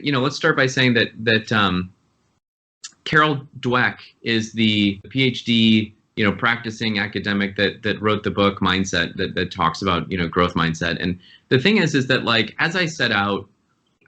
Let's start by saying that Carol Dweck is the PhD, practicing academic that wrote the book Mindset that talks about, growth mindset. And the thing is that, like, as I set out,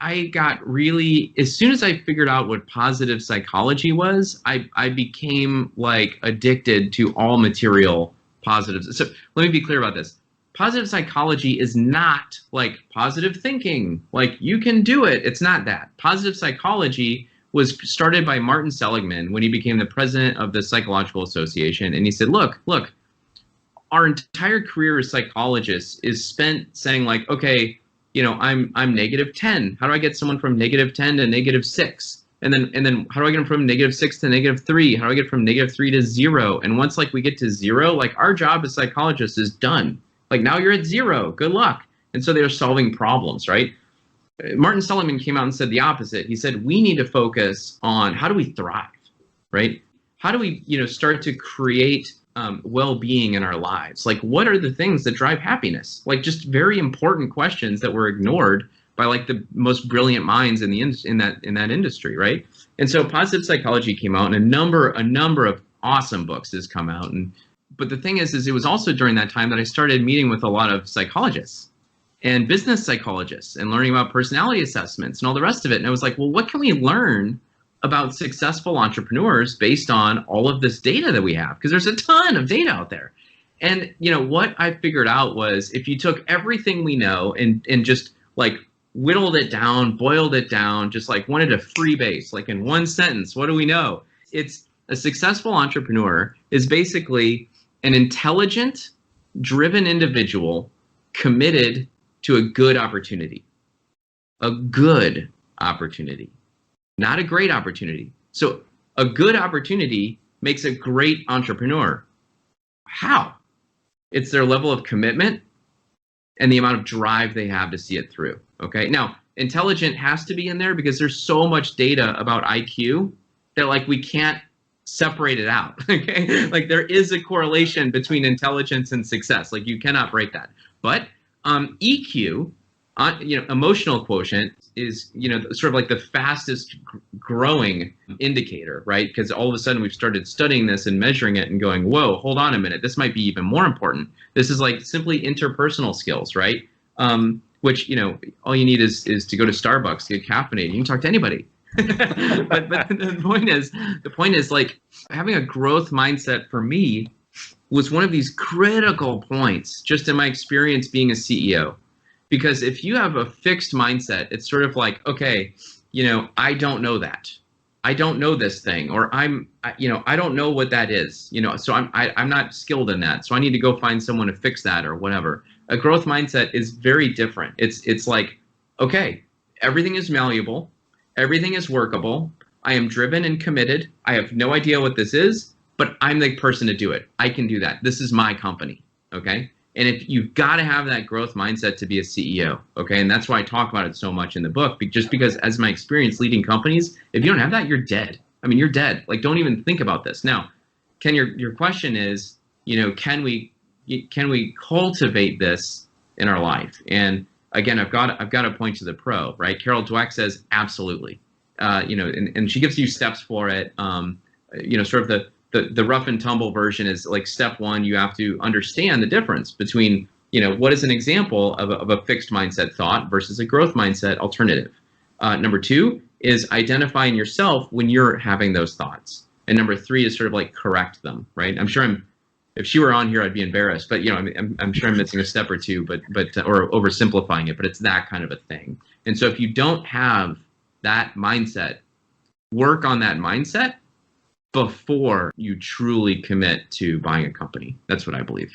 I got really, as soon as I figured out what positive psychology was, I became like addicted to all material positives. So let me be clear about this. Positive psychology is not like positive thinking, like you can do it. It's not that. Positive psychology was started by Martin Seligman when he became the president of the Psychological Association. And he said, look, our entire career as psychologists is spent saying, like, okay, I'm -10. How do I get someone from -10 to -6? And then how do I get them from -6 to -3? How do I get from -3 to 0? And once like we get to 0, like our job as psychologists is done. Like now you're at 0. Good luck. And so they're solving problems, right? Martin Seligman came out and said the opposite. He said we need to focus on how do we thrive, right? How do we, start to create well-being in our lives? Like, what are the things that drive happiness? Like, just very important questions that were ignored by like the most brilliant minds in that industry, right? And so, positive psychology came out, and a number of awesome books has come out. But the thing is it was also during that time that I started meeting with a lot of psychologists and business psychologists and learning about personality assessments and all the rest of it. And I was like, well, what can we learn about successful entrepreneurs based on all of this data that we have? Because there's a ton of data out there. And what I figured out was if you took everything we know and just like whittled it down, boiled it down, just like wanted a free base, like in one sentence, what do we know? It's a successful entrepreneur is basically an intelligent, driven individual committed to a good opportunity. A good opportunity. Not a great opportunity. So a good opportunity makes a great entrepreneur. How? It's their level of commitment and the amount of drive they have to see it through. Okay. Now, intelligent has to be in there because there's so much data about IQ that like we can't separate it out. Okay. Like there is a correlation between intelligence and success. Like you cannot break that. But EQ, emotional quotient is, sort of like the fastest growing indicator, right? Because all of a sudden we've started studying this and measuring it and going, whoa, hold on a minute. This might be even more important. This is like simply interpersonal skills, right? Which, all you need is to go to Starbucks, get caffeinated. You can talk to anybody. but the point is like having a growth mindset for me was one of these critical points just in my experience being a CEO. Because if you have a fixed mindset, it's sort of like, okay, I don't know that. I don't know this thing, or I don't know what that is, so I'm not skilled in that. So I need to go find someone to fix that or whatever. A growth mindset is very different. It's like, okay, everything is malleable. Everything is workable. I am driven and committed. I have no idea what this is, but I'm the person to do it. I can do that. This is my company. Okay. And if you've got to have that growth mindset to be a CEO, okay? And that's why I talk about it so much in the book, just because as my experience leading companies, if you don't have that, you're dead. I mean, you're dead. Like, don't even think about this. Now, Ken, your question is, can we cultivate this in our life? And again, I've got to point to the pro, right? Carol Dweck says absolutely. And she gives you steps for it. Sort of the rough and tumble version is like step 1, you have to understand the difference between, what is an example of a fixed mindset thought versus a growth mindset alternative. Number 2 is identifying yourself when you're having those thoughts. And number 3 is sort of like correct them, right? If she were on here, I'd be embarrassed, but I'm sure I'm missing a step or two, but or oversimplifying it, but it's that kind of a thing. And so if you don't have that mindset, work on that mindset before you truly commit to buying a company. That's what I believe.